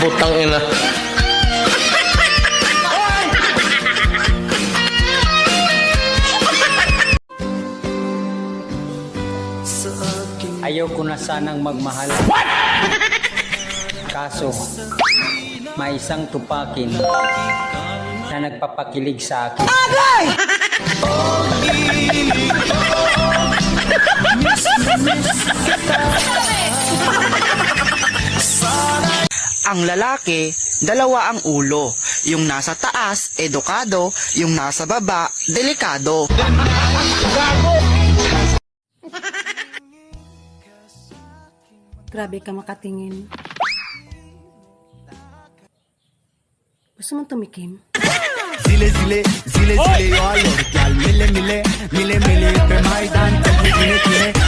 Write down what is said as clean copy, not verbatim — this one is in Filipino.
putang ina. Ayaw ko na sanang magmahal. Kaso, may isang tupakin na nagpapakilig sa akin. Agay! Ang lalaki, dalawa ang ulo. Yung nasa taas, edukado. Yung nasa baba, delikado. Grabe ka makatingin. Gusto mong tumikim? Zile zile, zile zile yo alor, gyal mile mile, mile mile pe Maidan, tine tine.